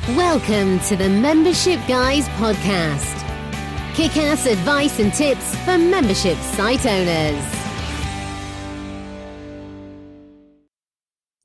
Welcome to the Membership Guys podcast. Kick-ass advice and tips for membership site owners.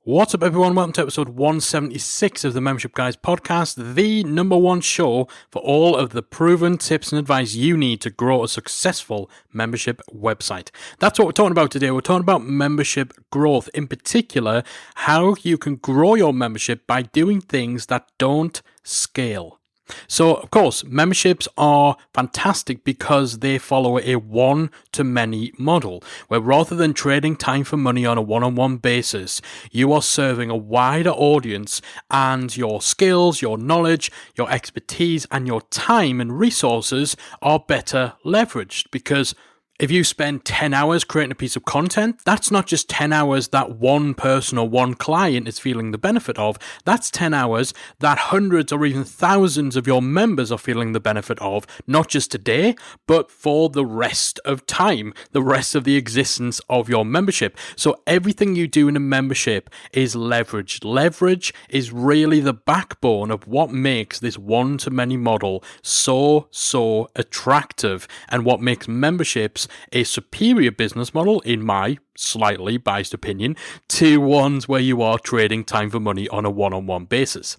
What's up, everyone? Welcome to episode 176 of the Membership Guys podcast, the number one show for all of the proven tips and advice you need to grow a successful membership website. That's what we're talking about today. We're talking about membership growth, in particular, how you can grow your membership by doing things that don't scale. So, of course, memberships are fantastic because they follow a one-to-many model, where rather than trading time for money on a one-on-one basis, you are serving a wider audience, and your skills, your knowledge, your expertise, and your time and resources are better leveraged. Because if you spend 10 hours creating a piece of content, that's not just 10 hours that one person or one client is feeling the benefit of. That's 10 hours that hundreds or even thousands of your members are feeling the benefit of, not just today, but for the rest of time, the rest of the existence of your membership. So everything you do in a membership is leveraged. Leverage is really the backbone of what makes this one-to-many model so attractive, and what makes memberships a superior business model, in my slightly biased opinion, to ones where you are trading time for money on a one-on-one basis.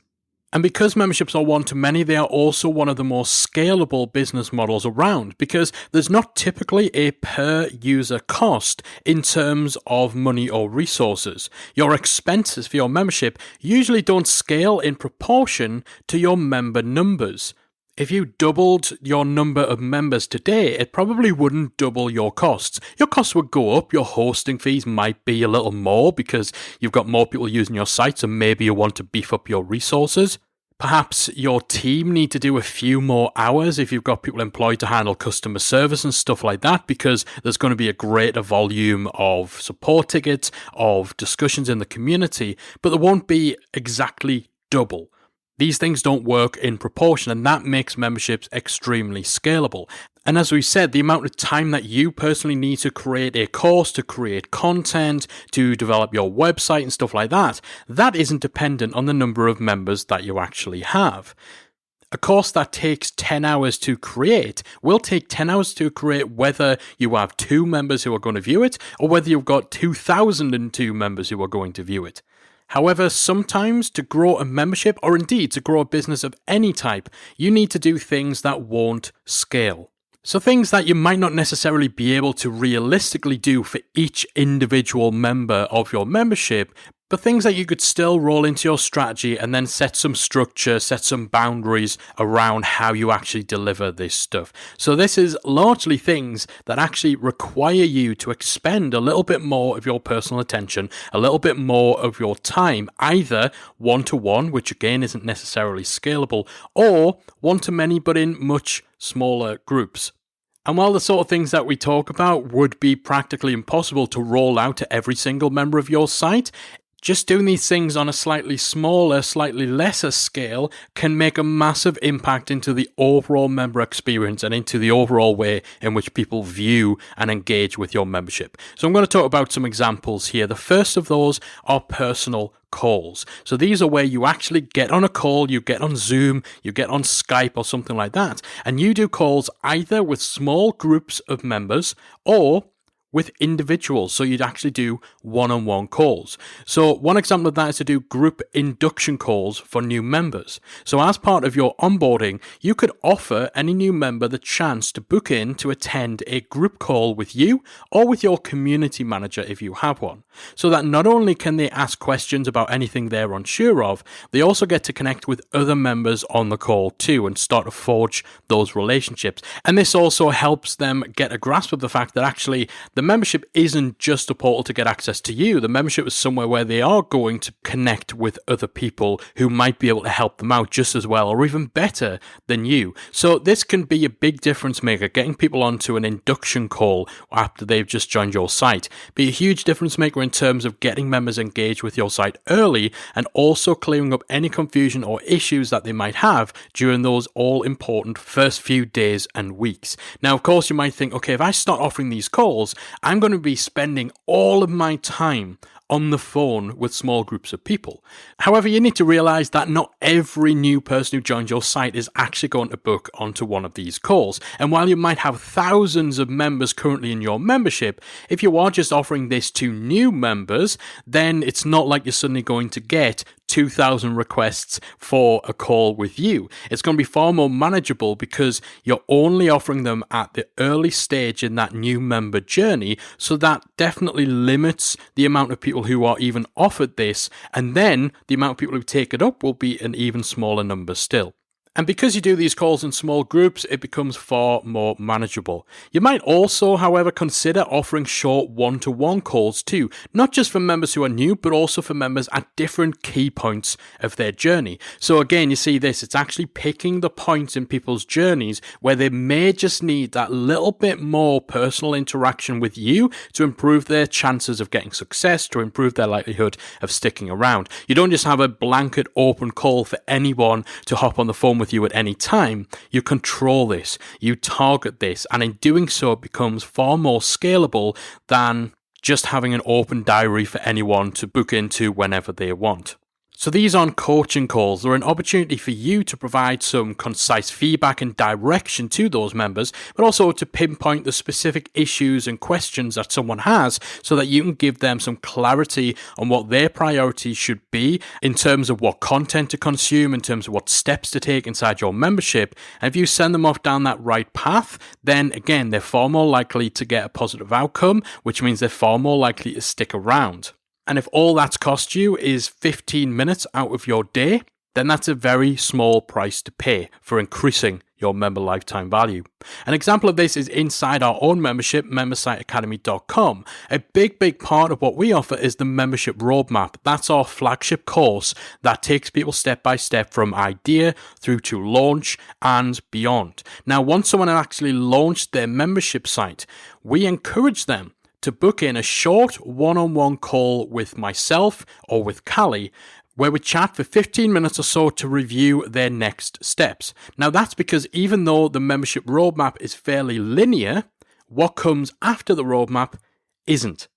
And because memberships are one-to-many, they are also one of the more scalable business models around, because there's not typically a per-user cost in terms of money or resources. Your expenses for your membership usually don't scale in proportion to your member numbers. If you doubled your number of members today, it probably wouldn't double your costs. Your costs would go up, your hosting fees might be a little more because you've got more people using your site, so maybe you want to beef up your resources. Perhaps your team need to do a few more hours if you've got people employed to handle customer service and stuff like that, because there's going to be a greater volume of support tickets, of discussions in the community, but there won't be exactly double. These things don't work in proportion, and that makes memberships extremely scalable. And as we said, the amount of time that you personally need to create a course, to create content, to develop your website and stuff like that, that isn't dependent on the number of members that you actually have. A course that takes 10 hours to create will take 10 hours to create whether you have 2 members who are going to view it, or whether you've got 2,002 members who are going to view it. However, sometimes to grow a membership, or indeed to grow a business of any type, you need to do things that won't scale. So things that you might not necessarily be able to realistically do for each individual member of your membership, but things that you could still roll into your strategy and then set some structure, set some boundaries around how you actually deliver this stuff. So this is largely things that actually require you to expend a little bit more of your personal attention, a little bit more of your time, either one-to-one, which again isn't necessarily scalable, or one-to-many but in much smaller groups. And while the sort of things that we talk about would be practically impossible to roll out to every single member of your site, just doing these things on a slightly smaller, slightly lesser scale can make a massive impact into the overall member experience and into the overall way in which people view and engage with your membership. So I'm going to talk about some examples here. The first of those are personal calls. So these are where you actually get on a call, you get on Zoom, you get on Skype or something like that, and you do calls either with small groups of members or with individuals. So you'd actually do one-on-one calls. So one example of that is to do group induction calls for new members. So as part of your onboarding, you could offer any new member the chance to book in to attend a group call with you or with your community manager if you have one. So that not only can they ask questions about anything they're unsure of, they also get to connect with other members on the call too and start to forge those relationships. And this also helps them get a grasp of the fact that actually the membership isn't just a portal to get access to you. The membership is somewhere where they are going to connect with other people who might be able to help them out just as well or even better than you. So this can be a big difference maker, getting people onto an induction call after they've just joined your site. Be a huge difference maker in terms of getting members engaged with your site early and also clearing up any confusion or issues that they might have during those all important first few days and weeks. Now, of course, you might think, okay, if I start offering these calls, I'm going to be spending all of my time on the phone with small groups of people. However, you need to realize that not every new person who joins your site is actually going to book onto one of these calls. And while you might have thousands of members currently in your membership, if you are just offering this to new members, then it's not like you're suddenly going to get 2,000 requests for a call with you. It's going to be far more manageable because you're only offering them at the early stage in that new member journey. So that definitely limits the amount of people who are even offered this. And then the amount of people who take it up will be an even smaller number still. And because you do these calls in small groups, it becomes far more manageable. You might also, however, consider offering short one-to-one calls too, not just for members who are new, but also for members at different key points of their journey. So again, you see this, it's actually picking the points in people's journeys where they may just need that little bit more personal interaction with you to improve their chances of getting success, to improve their likelihood of sticking around. You don't just have a blanket open call for anyone to hop on the phone with you at any time. You control this, you target this, and in doing so it becomes far more scalable than just having an open diary for anyone to book into whenever they want. So these aren't coaching calls. They're an opportunity for you to provide some concise feedback and direction to those members, but also to pinpoint the specific issues and questions that someone has so that you can give them some clarity on what their priorities should be in terms of what content to consume, in terms of what steps to take inside your membership. And if you send them off down that right path, then again, they're far more likely to get a positive outcome, which means they're far more likely to stick around. And if all that's cost you is 15 minutes out of your day, then that's a very small price to pay for increasing your member lifetime value. An example of this is inside our own membership, membersiteacademy.com. A big part of what we offer is the membership roadmap. That's our flagship course that takes people step by step from idea through to launch and beyond. Now, once someone has actually launched their membership site, we encourage them to book in a short one-on-one call with myself or with Callie, where we chat for 15 minutes or so to review their next steps. Now that's because even though the membership roadmap is fairly linear, what comes after the roadmap isn't.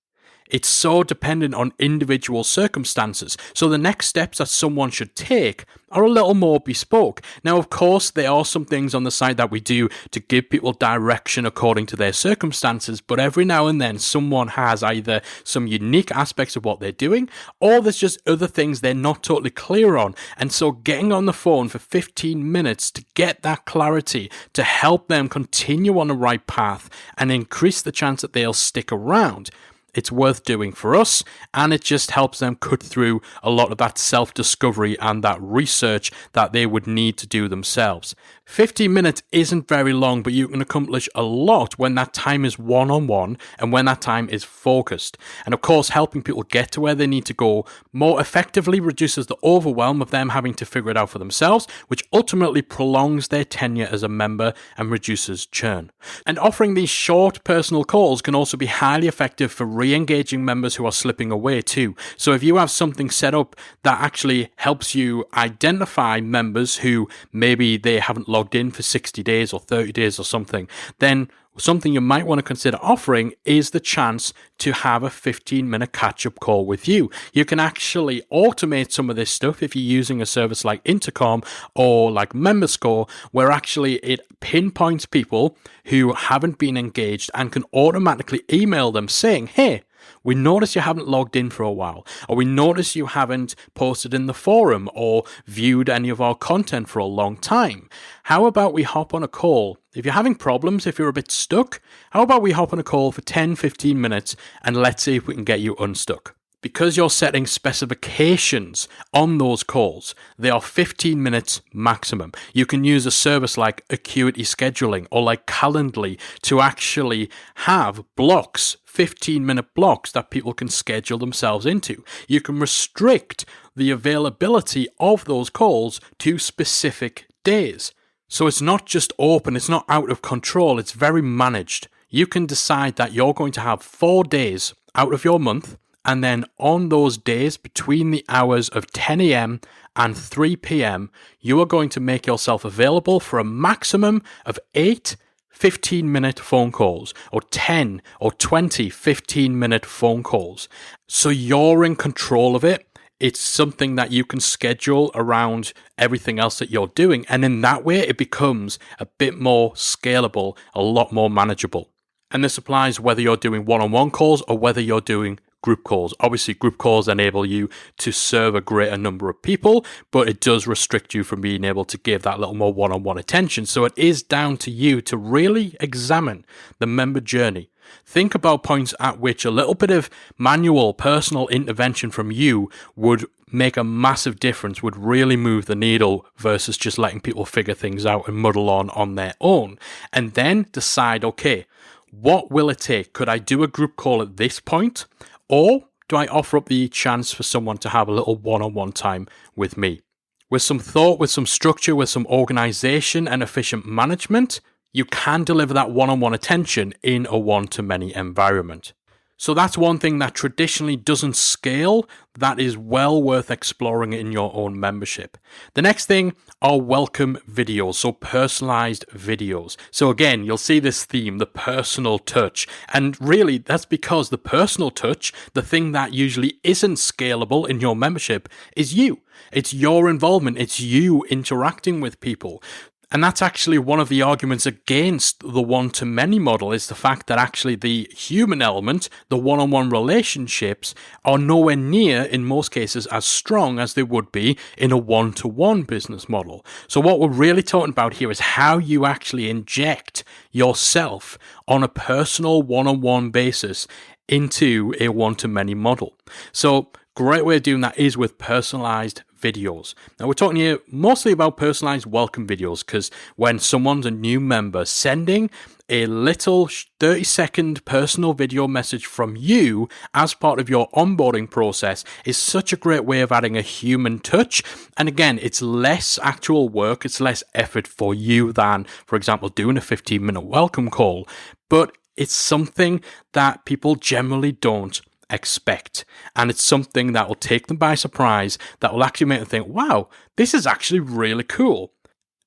It's so dependent on individual circumstances. So the next steps that someone should take are a little more bespoke. Now, of course, there are some things on the site that we do to give people direction according to their circumstances, but every now and then someone has either some unique aspects of what they're doing, or there's just other things they're not totally clear on. And so getting on the phone for 15 minutes to get that clarity, to help them continue on the right path and increase the chance that they'll stick around, it's worth doing for us, and it just helps them cut through a lot of that self-discovery and that research that they would need to do themselves. 15 minutes isn't very long, but you can accomplish a lot when that time is one-on-one and when that time is focused. And of course, helping people get to where they need to go more effectively reduces the overwhelm of them having to figure it out for themselves, which ultimately prolongs their tenure as a member and reduces churn. And offering these short personal calls can also be highly effective for re-engaging members who are slipping away too. So if you have something set up that actually helps you identify members who maybe they haven't logged in for 60 days or 30 days or something, then something you might want to consider offering is the chance to have a 15-minute catch-up call with you. You can actually automate some of this stuff if you're using a service like Intercom or like MemberScore, where actually it pinpoints people who haven't been engaged and can automatically email them saying, hey, we notice you haven't logged in for a while, or we notice you haven't posted in the forum or viewed any of our content for a long time. How about we hop on a call? If you're having problems, if you're a bit stuck, how about we hop on a call for 10-15 minutes and let's see if we can get you unstuck? Because you're setting specifications on those calls, they are 15 minutes maximum. You can use a service like Acuity Scheduling or like Calendly to actually have blocks, 15-minute blocks that people can schedule themselves into. You can restrict the availability of those calls to specific days. So it's not just open, it's not out of control, it's very managed. You can decide that you're going to have 4 days out of your month, and then on those days between the hours of 10 a.m. and 3 p.m., you are going to make yourself available for a maximum of 8 15-minute phone calls, or 10 or 20 15-minute phone calls. So you're in control of it. It's something that you can schedule around everything else that you're doing. And in that way, it becomes a bit more scalable, a lot more manageable. And this applies whether you're doing one-on-one calls or whether you're doing group calls. Obviously, group calls enable you to serve a greater number of people, but it does restrict you from being able to give that little more one-on-one attention. So it is down to you to really examine the member journey. Think about points at which a little bit of manual, personal intervention from you would make a massive difference, would really move the needle versus just letting people figure things out and muddle on their own. And then decide, okay, what will it take? Could I do a group call at this point? Or do I offer up the chance for someone to have a little one-on-one time with me? With some thought, with some structure, with some organization and efficient management, you can deliver that one-on-one attention in a one-to-many environment. So that's one thing that traditionally doesn't scale that is well worth exploring in your own membership. The next thing are welcome videos, so personalized videos. So again, you'll see this theme, the personal touch. And really, that's because the personal touch, the thing that usually isn't scalable in your membership, is you. It's your involvement. It's you interacting with people. And that's actually one of the arguments against the one-to-many model, is the fact that actually the human element, the one-on-one relationships, are nowhere near, in most cases, as strong as they would be in a one-to-one business model. So what we're really talking about here is how you actually inject yourself on a personal one-on-one basis into a one-to-many model. So great way of doing that is with personalized videos. Now we're talking here mostly about personalized welcome videos, because when someone's a new member, sending a little 30-second personal video message from you as part of your onboarding process is such a great way of adding a human touch. And again, it's less actual work, it's less effort for you than, for example, doing a 15-minute welcome call. But it's something that people generally don't expect, and it's something that will take them by surprise, that will actually make them think, wow, this is actually really cool.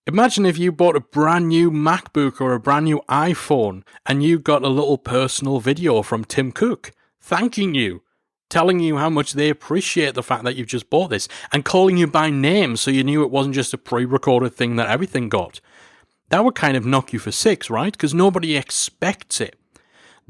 Imagine if you bought a brand new MacBook or a brand new iPhone and you got a little personal video from Tim Cook thanking you, telling you how much they appreciate the fact that you've just bought this, and calling you by name so you knew it wasn't just a pre-recorded thing that everything got. That would kind of knock you for six, right? Because nobody expects it.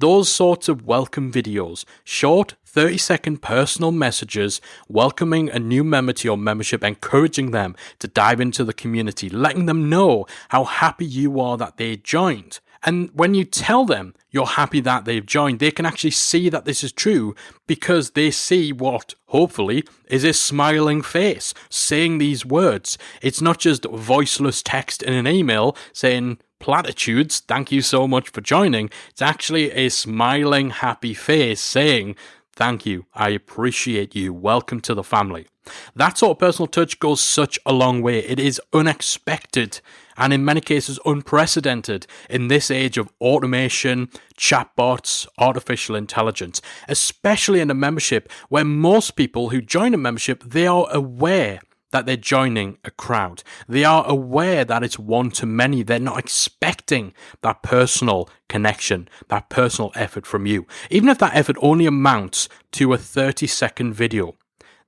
Those sorts of welcome videos, short 30-second personal messages, welcoming a new member to your membership, encouraging them to dive into the community, letting them know how happy you are that they joined. And when you tell them you're happy that they've joined, they can actually see that this is true, because they see what, hopefully, is a smiling face saying these words. It's not just voiceless text in an email saying platitudes, thank you so much for joining. It's actually a smiling, happy face saying, thank you, I appreciate you, welcome to the family. That sort of personal touch goes such a long way. It is unexpected and in many cases unprecedented in this age of automation, chatbots, artificial intelligence, especially in a membership where most people who join a membership, they are aware that they're joining a crowd. They are aware that it's one-to-many. They're not expecting that personal connection, that personal effort from you. Even if that effort only amounts to a 30-second video,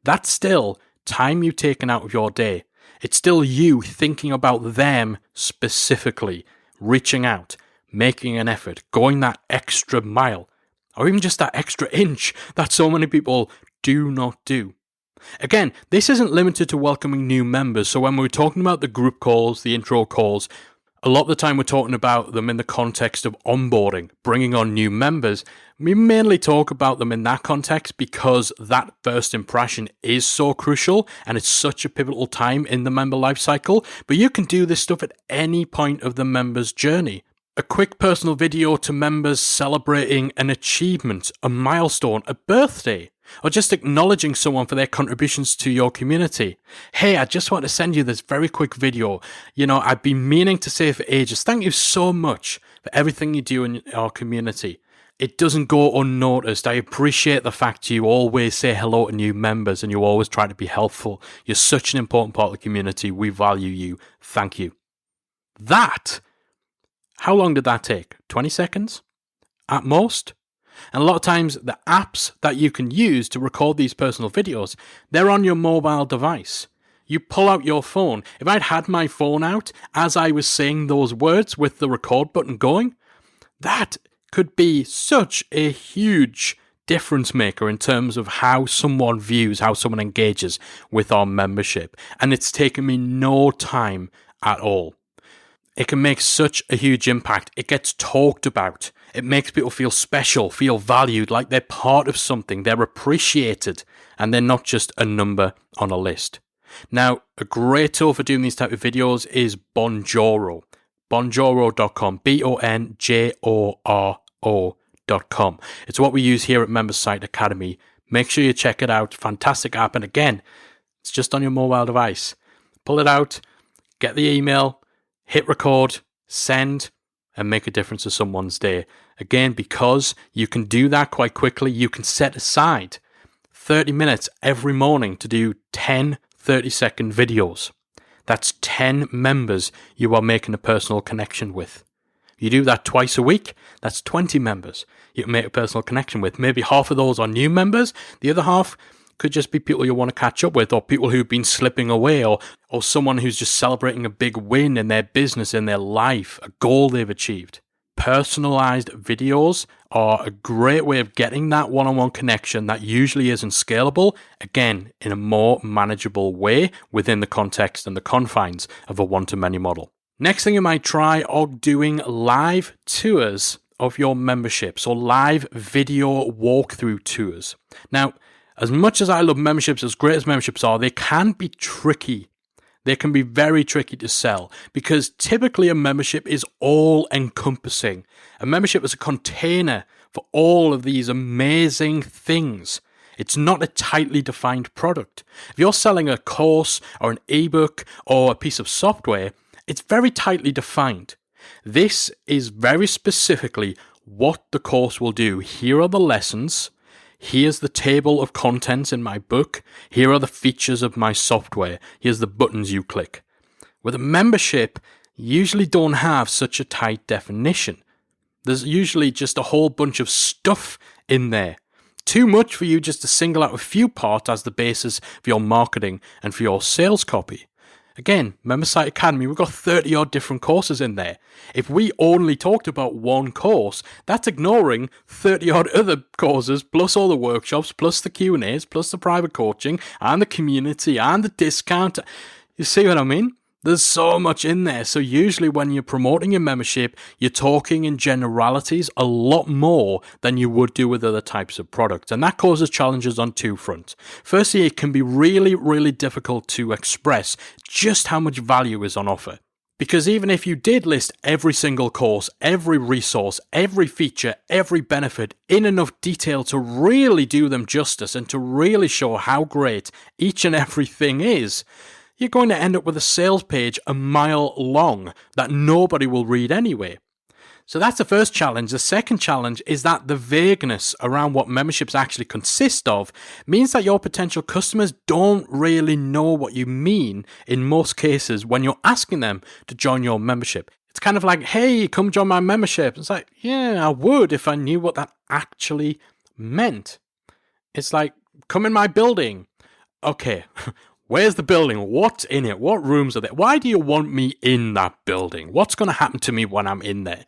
that's still time you've taken out of your day. It's still you thinking about them specifically, reaching out, making an effort, going that extra mile, or even just that extra inch that so many people do not do. Again, this isn't limited to welcoming new members. So when we're talking about the group calls, the intro calls, a lot of the time we're talking about them in the context of onboarding, bringing on new members. We mainly talk about them in that context because that first impression is so crucial and it's such a pivotal time in the member life cycle. But you can do this stuff at any point of the member's journey. A quick personal video to members celebrating an achievement, a milestone, a birthday, or just acknowledging someone for their contributions to your community. Hey, I just want to send you this very quick video. I've been meaning to say for ages, thank you so much for everything you do in our community. It doesn't go unnoticed. I appreciate the fact you always say hello to new members and you always try to be helpful. You're such an important part of the community. We value you. Thank you. That, How long did that take? 20 seconds? At most? And a lot of times, the apps that you can use to record these personal videos, they're on your mobile device. You pull out your phone. If I'd had my phone out as I was saying those words with the record button going, that could be such a huge difference maker in terms of how someone views, how someone engages with our membership. And it's taken me no time at all. It can make such a huge impact. It gets talked about. It makes people feel special, feel valued, like they're part of something. They're appreciated, and they're not just a number on a list. Now, a great tool for doing these type of videos is Bonjoro. Bonjoro.com. Bonjoro.com. It's what we use here at Member Site Academy. Make sure you check it out. Fantastic app. And again, it's just on your mobile device. Pull it out, get the email, hit record, send, and make a difference to someone's day. Again, because you can do that quite quickly, you can set aside 30 minutes every morning to do 10 30-second videos. That's 10 members you are making a personal connection with. You do that twice a week, that's 20 members you can make a personal connection with. Maybe half of those are new members, the other half could just be people you want to catch up with, or people who've been slipping away, or someone who's just celebrating a big win in their business, in their life, a goal they've achieved. Personalized videos are a great way of getting that one-on-one connection that usually isn't scalable, again, in a more manageable way within the context and the confines of a one-to-many model. Next thing you might try are doing live tours of your memberships, or live video walkthrough tours. Now, as much as I love memberships, as great as memberships are, they can be tricky. They can be very tricky to sell because typically a membership is all-encompassing. A membership is a container for all of these amazing things. It's not a tightly defined product. If you're selling a course or an ebook or a piece of software, it's very tightly defined. This is very specifically what the course will do. Here are the lessons. Here's the table of contents in my book. Here are the features of my software. Here's the buttons you click. With a membership, you usually don't have such a tight definition. There's usually just a whole bunch of stuff in there. Too much for you just to single out a few parts as the basis for your marketing and for your sales copy. Again, Member Site Academy, we've got 30 odd different courses in there. If we only talked about one course, that's ignoring 30 odd other courses, plus all the workshops, plus the Q&As, plus the private coaching, and the community, and the discount. You see what I mean? There's so much in there. So usually when you're promoting your membership, you're talking in generalities a lot more than you would do with other types of products. And that causes challenges on two fronts. Firstly, it can be really, really difficult to express just how much value is on offer. Because even if you did list every single course, every resource, every feature, every benefit in enough detail to really do them justice and to really show how great each and every thing is, you're going to end up with a sales page a mile long that nobody will read anyway. So that's the first challenge. The second challenge is that the vagueness around what memberships actually consist of means that your potential customers don't really know what you mean in most cases when you're asking them to join your membership. It's kind of like, hey, come join my membership. It's like, yeah, I would if I knew what that actually meant. It's like, come in my building. Okay. Where's the building? What's in it? What rooms are there? Why do you want me in that building? What's going to happen to me when I'm in there?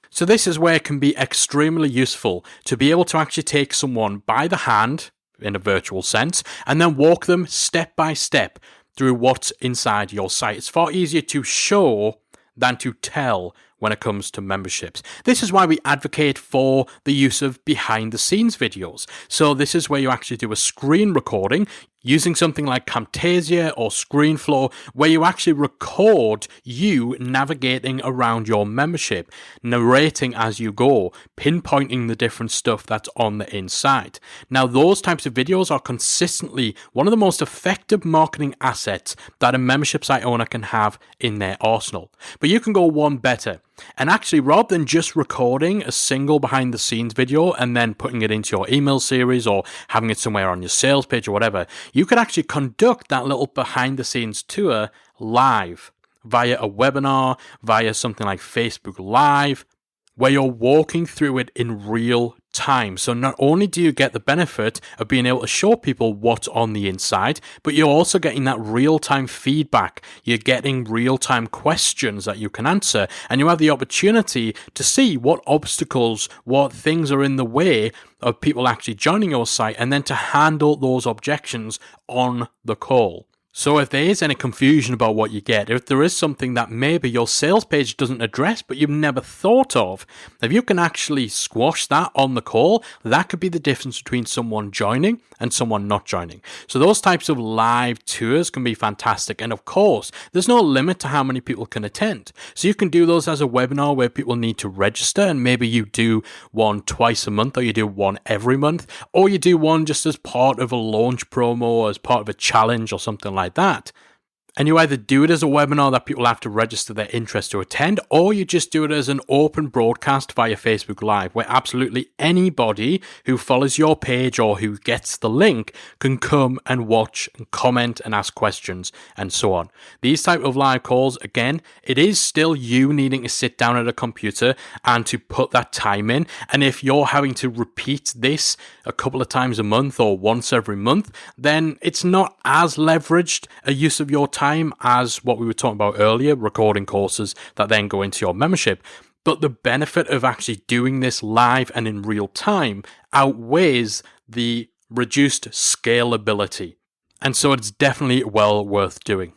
So this is where it can be extremely useful to be able to actually take someone by the hand, in a virtual sense, and then walk them step by step through what's inside your site. It's far easier to show than to tell when it comes to memberships. This is why we advocate for the use of behind the scenes videos. So this is where you actually do a screen recording using something like Camtasia or ScreenFlow, where you actually record you navigating around your membership, narrating as you go, pinpointing the different stuff that's on the inside. Now, those types of videos are consistently one of the most effective marketing assets that a membership site owner can have in their arsenal. But you can go one better. And actually, rather than just recording a single behind the scenes video and then putting it into your email series or having it somewhere on your sales page or whatever, you could actually conduct that little behind the scenes tour live via a webinar, via something like Facebook Live, where you're walking through it in real time. So not only do you get the benefit of being able to show people what's on the inside, but you're also getting that real-time feedback. You're getting real-time questions that you can answer, and you have the opportunity to see what obstacles, what things are in the way of people actually joining your site, and then to handle those objections on the call. So if there is any confusion about what you get, if there is something that maybe your sales page doesn't address but you've never thought of, if you can actually squash that on the call, that could be the difference between someone joining and someone not joining. So those types of live tours can be fantastic. And of course, there's no limit to how many people can attend. So you can do those as a webinar where people need to register, and maybe you do one twice a month, or you do one every month, or you do one just as part of a launch promo, or as part of a challenge or something like that. And you either do it as a webinar that people have to register their interest to attend, or you just do it as an open broadcast via Facebook Live, where absolutely anybody who follows your page or who gets the link can come and watch and comment and ask questions and so on. These type of live calls, again, it is still you needing to sit down at a computer and to put that time in. And if you're having to repeat this a couple of times a month or once every month, then it's not as leveraged a use of your time as what we were talking about earlier, recording courses that then go into your membership. But the benefit of actually doing this live and in real time outweighs the reduced scalability. And so it's definitely well worth doing.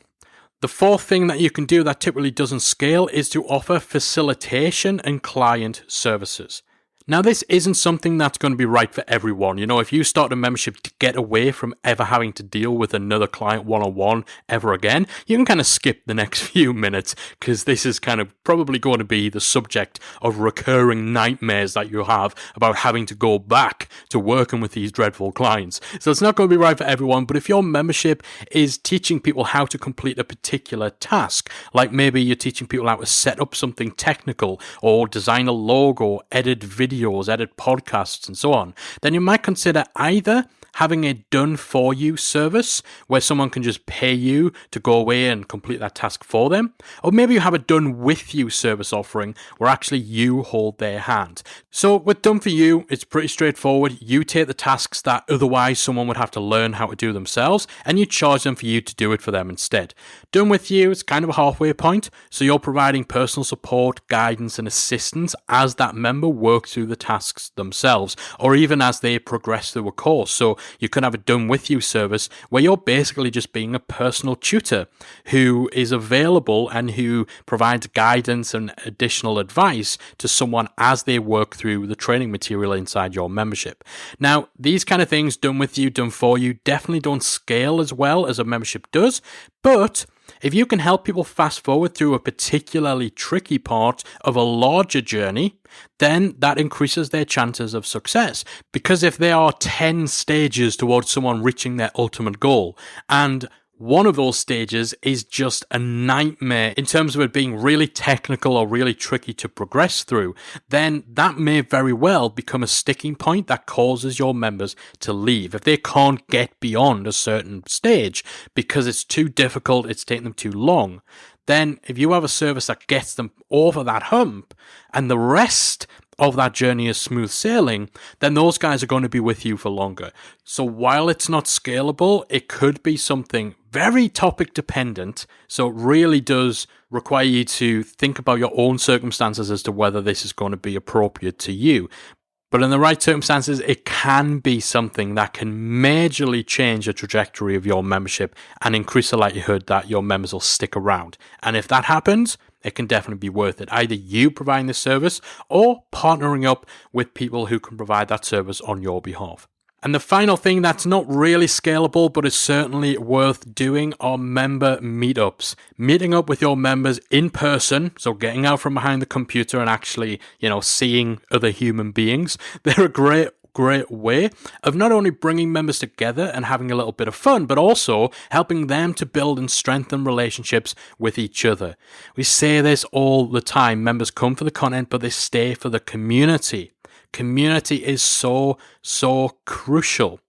The fourth thing that you can do that typically doesn't scale is to offer facilitation and client services. Now, this isn't something that's going to be right for everyone. You know, if you start a membership to get away from ever having to deal with another client one-on-one ever again, you can kind of skip the next few minutes, because this is kind of probably going to be the subject of recurring nightmares that you have about having to go back to working with these dreadful clients. So it's not going to be right for everyone, but if your membership is teaching people how to complete a particular task, like maybe you're teaching people how to set up something technical or design a logo, edit videos, edit podcasts, and so on, then you might consider either having a done-for-you service where someone can just pay you to go away and complete that task for them, or maybe you have a done-with-you service offering where actually you hold their hand. So with done-for-you, it's pretty straightforward. You take the tasks that otherwise someone would have to learn how to do themselves, and you charge them for you to do it for them instead. Done-with-you is kind of a halfway point, so you're providing personal support, guidance, and assistance as that member works through the tasks themselves, or even as they progress through a course. So you can have a done-with-you service where you're basically just being a personal tutor who is available and who provides guidance and additional advice to someone as they work through the training material inside your membership. Now, these kind of things, done with you, done for you, definitely don't scale as well as a membership does, but if you can help people fast forward through a particularly tricky part of a larger journey, then that increases their chances of success. Because if there are 10 stages towards someone reaching their ultimate goal, and one of those stages is just a nightmare in terms of it being really technical or really tricky to progress through, then that may very well become a sticking point that causes your members to leave. If they can't get beyond a certain stage because it's too difficult, it's taking them too long, then if you have a service that gets them over that hump and the rest of that journey is smooth sailing, then those guys are going to be with you for longer. So while it's not scalable, it could be something very topic dependent. So it really does require you to think about your own circumstances as to whether this is going to be appropriate to you. But in the right circumstances, it can be something that can majorly change the trajectory of your membership and increase the likelihood that your members will stick around. And if that happens, it can definitely be worth it. Either you providing the service or partnering up with people who can provide that service on your behalf. And the final thing that's not really scalable but is certainly worth doing are member meetups. Meeting up with your members in person, so getting out from behind the computer and actually, seeing other human beings. They're a great way of not only bringing members together and having a little bit of fun, but also helping them to build and strengthen relationships with each other. We say this all the time. Members come for the content, but they stay for the community. Community is so crucial.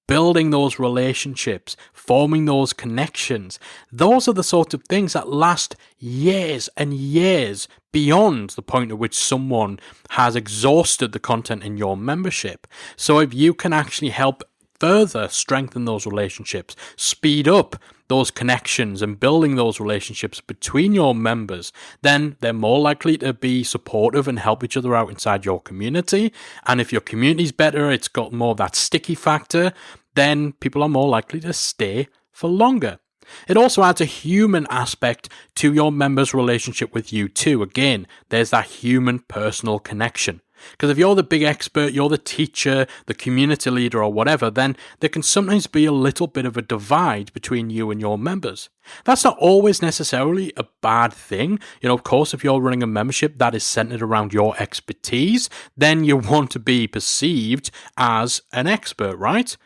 building those relationships, forming those connections. Those are the sort of things that last years and years beyond the point at which someone has exhausted the content in your membership. So if you can actually help further strengthen those relationships, speed up those connections and building those relationships between your members, then they're more likely to be supportive and help each other out inside your community. And if your community's better, it's got more of that sticky factor, then people are more likely to stay for longer. It also adds a human aspect to your members' relationship with you too. Again, there's that human personal connection. Because if you're the big expert, you're the teacher, the community leader or whatever, then there can sometimes be a little bit of a divide between you and your members. That's not always necessarily a bad thing. Of course, if you're running a membership that is centered around your expertise, then you want to be perceived as an expert, right?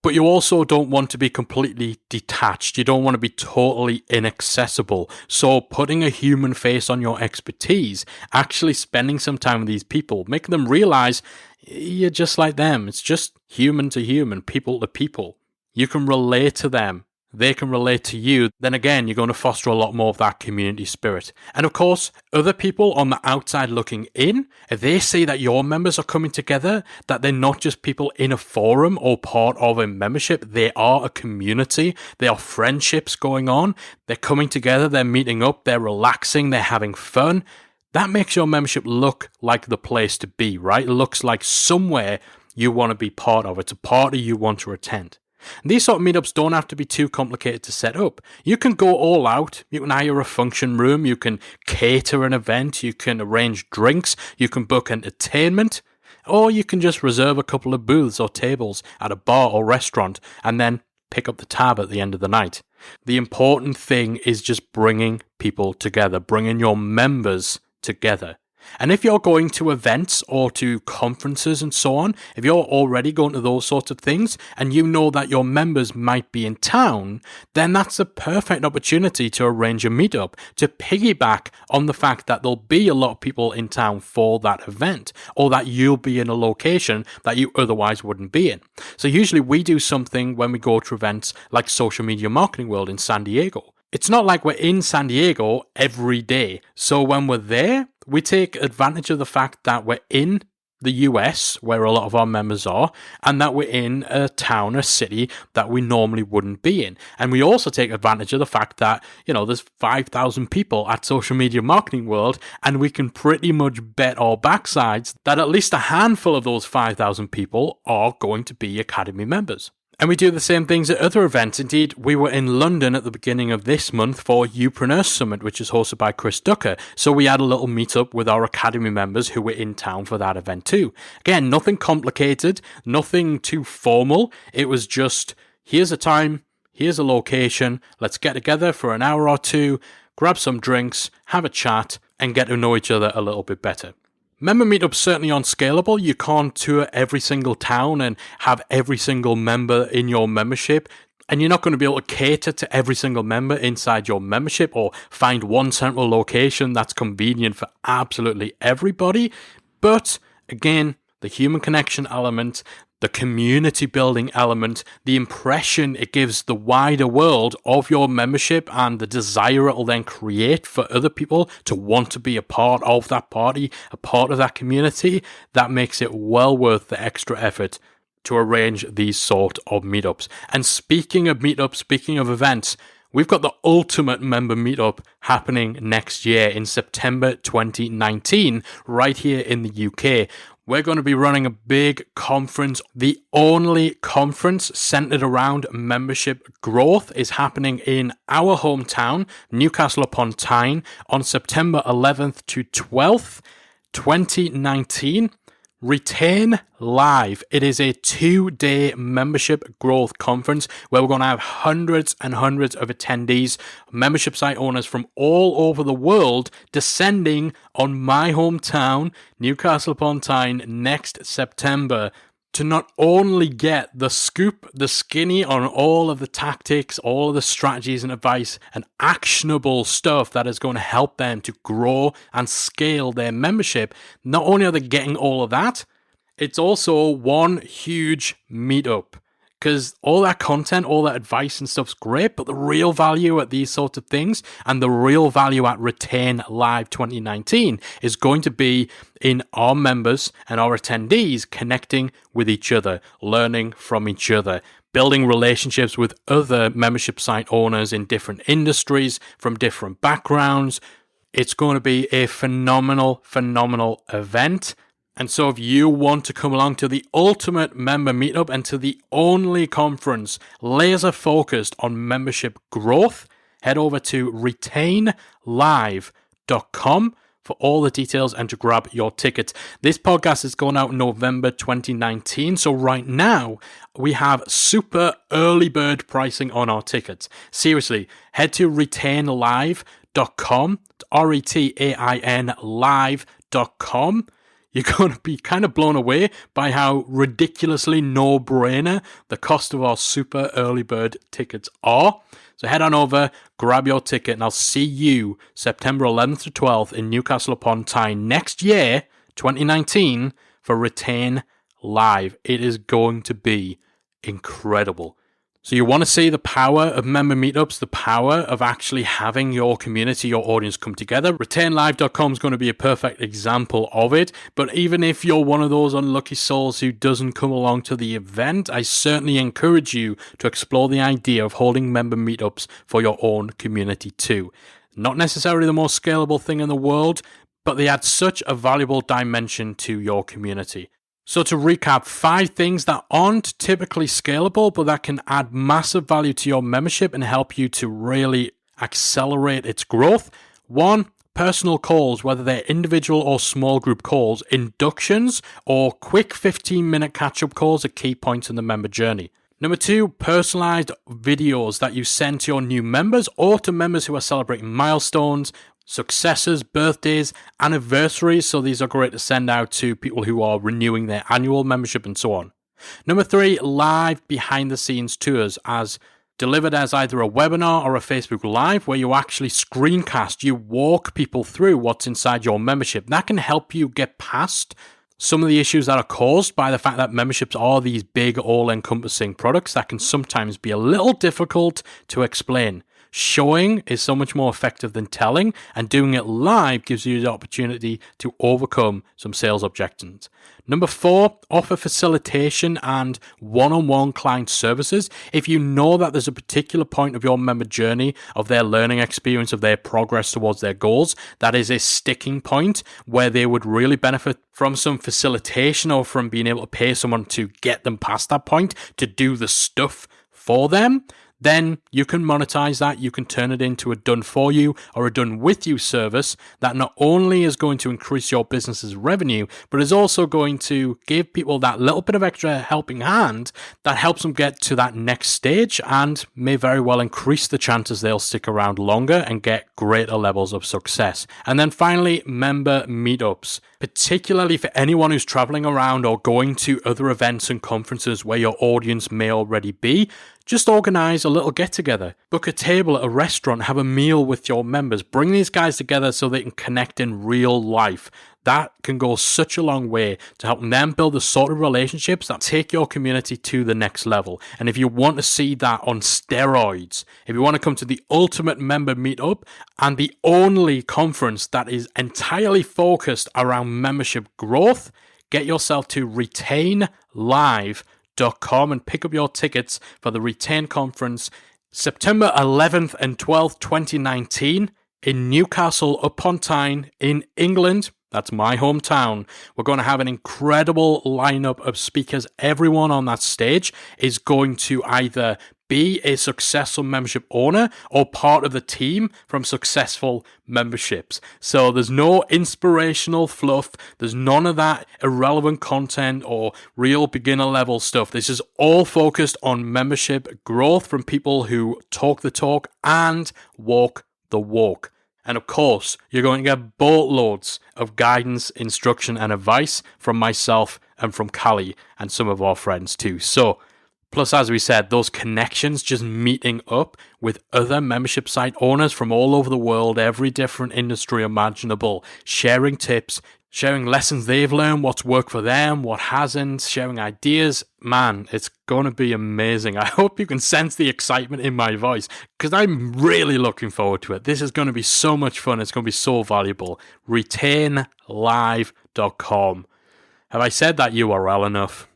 But you also don't want to be completely detached. You don't want to be totally inaccessible. So putting a human face on your expertise, actually spending some time with these people, making them realize you're just like them. It's just human to human, people to people. You can relate to them. They can relate to you, then again, you're going to foster a lot more of that community spirit. And of course, other people on the outside looking in, if they see that your members are coming together, that they're not just people in a forum or part of a membership, they are a community, there are friendships going on, they're coming together, they're meeting up, they're relaxing, they're having fun. That makes your membership look like the place to be, right? It looks like somewhere you want to be part of. It's a party you want to attend. And these sort of meetups don't have to be too complicated to set up. You can go all out. You can hire a function room. You can cater an event. You can arrange drinks. You can book entertainment. Or you can just reserve a couple of booths or tables at a bar or restaurant and then pick up the tab at the end of the night. The important thing is just bringing people together, bringing your members together. And if you're going to events or to conferences and so on, if you're already going to those sorts of things and you know that your members might be in town, then that's a perfect opportunity to arrange a meetup, to piggyback on the fact that there'll be a lot of people in town for that event, or that you'll be in a location that you otherwise wouldn't be in. So usually we do something when we go to events like Social Media Marketing World in San Diego. It's not like we're in San Diego every day. So when we're there, we take advantage of the fact that we're in the US, where a lot of our members are, and that we're in a town, a city that we normally wouldn't be in. And we also take advantage of the fact that, there's 5,000 people at Social Media Marketing World, and we can pretty much bet our backsides that at least a handful of those 5,000 people are going to be Academy members. And we do the same things at other events. Indeed, we were in London at the beginning of this month for Youpreneur Summit, which is hosted by Chris Ducker. So we had a little meetup with our Academy members who were in town for that event too. Again, nothing complicated, nothing too formal. It was just, here's a time, here's a location, let's get together for an hour or two, grab some drinks, have a chat, and get to know each other a little bit better. Member meetups certainly aren't scalable. You can't tour every single town and have every single member in your membership. And you're not going to be able to cater to every single member inside your membership or find one central location that's convenient for absolutely everybody. But again, the human connection element, the community building element, the impression it gives the wider world of your membership and the desire it will then create for other people to want to be a part of that party, a part of that community, that makes it well worth the extra effort to arrange these sort of meetups. And speaking of meetups, speaking of events, we've got the ultimate member meetup happening next year in September 2019, right here in the UK. We're going to be running a big conference. The only conference centered around membership growth is happening in our hometown, Newcastle upon Tyne, on September 11th to 12th, 2019. Retain Live. It is a 2-day membership growth conference where we're going to have hundreds and hundreds of attendees, membership site owners from all over the world descending on my hometown, Newcastle upon Tyne, next September, to not only get the scoop, the skinny on all of the tactics, all of the strategies and advice and actionable stuff that is going to help them to grow and scale their membership. Not only are they getting all of that, it's also one huge meetup. because all that content, all that advice and stuff's great, but the real value at these sorts of things and the real value at Retain Live 2019 is going to be in our members and our attendees connecting with each other, learning from each other, building relationships with other membership site owners in different industries from different backgrounds. It's going to be a phenomenal event. And so if you want to come along to the ultimate member meetup and to the only conference laser focused on membership growth, head over to retainlive.com for all the details and to grab your ticket. This podcast is going out in November 2019. So right now we have super early bird pricing on our tickets. Seriously, head to retainlive.com, RETAIN live.com. You're going to be kind of blown away by how ridiculously no-brainer the cost of our super early bird tickets are. So head on over, grab your ticket, and I'll see you September 11th to 12th in Newcastle upon Tyne next year, 2019, for Retain Live. It is going to be incredible. So you want to see the power of member meetups, the power of actually having your community, your audience come together. RetainLive.com is going to be a perfect example of it. But even if you're one of those unlucky souls who doesn't come along to the event, I certainly encourage you to explore the idea of holding member meetups for your own community too. Not necessarily the most scalable thing in the world, but they add such a valuable dimension to your community. So to recap, 5 things that aren't typically scalable, but that can add massive value to your membership and help you to really accelerate its growth. 1, personal calls, whether they're individual or small group calls, inductions, or quick 15-minute catch-up calls at key points in the member journey. Number 2, personalized videos that you send to your new members or to members who are celebrating milestones, successes, birthdays, anniversaries. So these are great to send out to people who are renewing their annual membership and so on. Number 3, live behind the scenes tours as delivered as either a webinar or a Facebook Live where you actually screencast, you walk people through what's inside your membership. That can help you get past some of the issues that are caused by the fact that memberships are these big all-encompassing products that can sometimes be a little difficult to explain. Showing is so much more effective than telling, and doing it live gives you the opportunity to overcome some sales objections. Number 4, offer facilitation and one-on-one client services. If you know that there's a particular point of your member journey, of their learning experience, of their progress towards their goals, that is a sticking point where they would really benefit from some facilitation or from being able to pay someone to get them past that point, to do the stuff for them, then you can monetize that. You can turn it into a done for you or a done with you service that not only is going to increase your business's revenue, but is also going to give people that little bit of extra helping hand that helps them get to that next stage and may very well increase the chances they'll stick around longer and get greater levels of success. And then finally, member meetups, particularly for anyone who's traveling around or going to other events and conferences where your audience may already be. Just organize a little get-together. Book a table at a restaurant, have a meal with your members. Bring these guys together so they can connect in real life. That can go such a long way to helping them build the sort of relationships that take your community to the next level. And if you want to see that on steroids, if you want to come to the ultimate member meetup and the only conference that is entirely focused around membership growth, get yourself to retainlive.com and pick up your tickets for the Retain Conference September 11th and 12th, 2019 in Newcastle upon Tyne in England. That's my hometown. We're going to have an incredible lineup of speakers. Everyone on that stage is going to either be a successful membership owner or part of the team from successful memberships. So there's no inspirational fluff. There's none of that irrelevant content or real beginner level stuff. This is all focused on membership growth from people who talk the talk and walk the walk. And of course, you're going to get boatloads of guidance, instruction, and advice from myself and from Callie and some of our friends too. So, plus, as we said, those connections, just meeting up with other membership site owners from all over the world, every different industry imaginable, sharing tips, sharing lessons they've learned, what's worked for them, what hasn't, sharing ideas. Man, it's going to be amazing. I hope you can sense the excitement in my voice because I'm really looking forward to it. This is going to be so much fun. It's going to be so valuable. retainlive.com. Have I said that URL enough?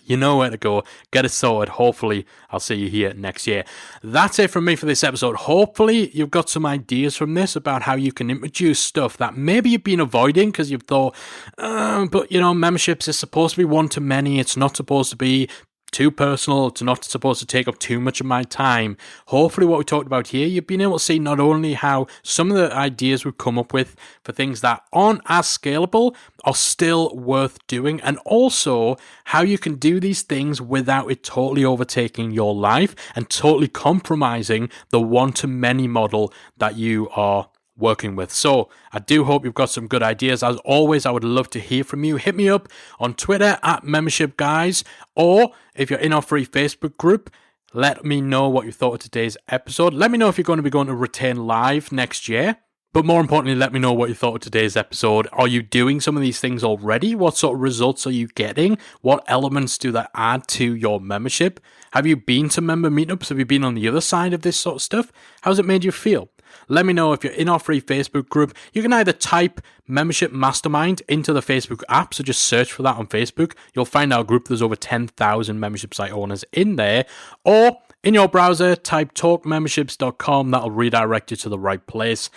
You know where to go. Get it sorted. Hopefully, I'll see you here next year. That's it from me for this episode. Hopefully, you've got some ideas from this about how you can introduce stuff that maybe you've been avoiding because you've thought, but memberships is supposed to be one-to-many. It's not supposed to be too personal. It's not supposed to take up too much of my time. Hopefully what we talked about here, you've been able to see not only how some of the ideas we've come up with for things that aren't as scalable are still worth doing, and also how you can do these things without it totally overtaking your life and totally compromising the one-to-many model that you are working with. So I do hope you've got some good ideas. As always, I would love to hear from you. Hit me up on Twitter at Membership Guys, or if you're in our free Facebook group, let me know what you thought of today's episode. Let me know if you're going to be going to Retain Live next year. But more importantly, let me know what you thought of today's episode. Are you doing some of these things already? What sort of results are you getting? What elements do they add to your membership? Have you been to member meetups? Have you been on the other side of this sort of stuff? How's it made you feel? Let me know if you're in our free Facebook group. You can either type Membership Mastermind into the Facebook app, so just search for that on Facebook. You'll find our group. There's over 10,000 membership site owners in there. Or in your browser, type talkmemberships.com. That'll redirect you to the right place.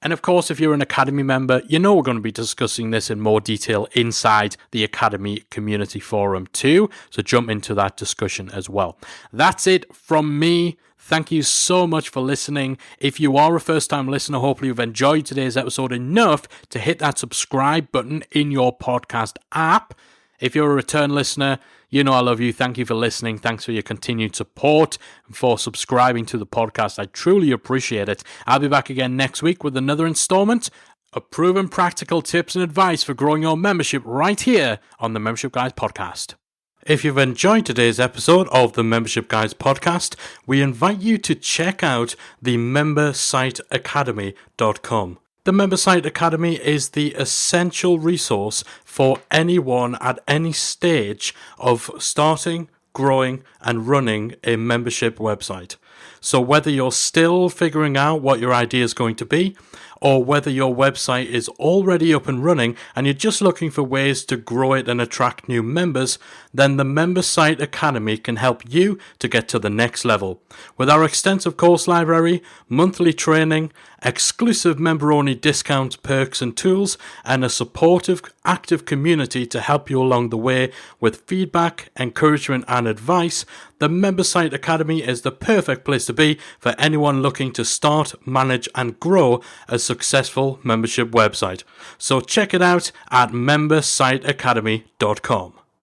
And of course, if you're an Academy member, you know we're going to be discussing this in more detail inside the Academy Community Forum too. So jump into that discussion as well. That's it from me. Thank you so much for listening. If you are a first-time listener, hopefully you've enjoyed today's episode enough to hit that subscribe button in your podcast app. If you're a return listener, you know I love you. Thank you for listening. Thanks for your continued support and for subscribing to the podcast. I truly appreciate it. I'll be back again next week with another installment of proven practical tips and advice for growing your membership right here on the Membership Guys podcast. If you've enjoyed today's episode of the Membership Guys podcast, we invite you to check out the membersiteacademy.com. The Member Site Academy is the essential resource for anyone at any stage of starting, growing, and running a membership website. So whether you're still figuring out what your idea is going to be, or whether your website is already up and running and you're just looking for ways to grow it and attract new members, then the Member Site Academy can help you to get to the next level. With our extensive course library, monthly training, exclusive member-only discounts, perks and tools, and a supportive, active community to help you along the way with feedback, encouragement and advice, the Member Site Academy is the perfect place to be for anyone looking to start, manage and grow a successful membership website. So check it out at membersiteacademy.com.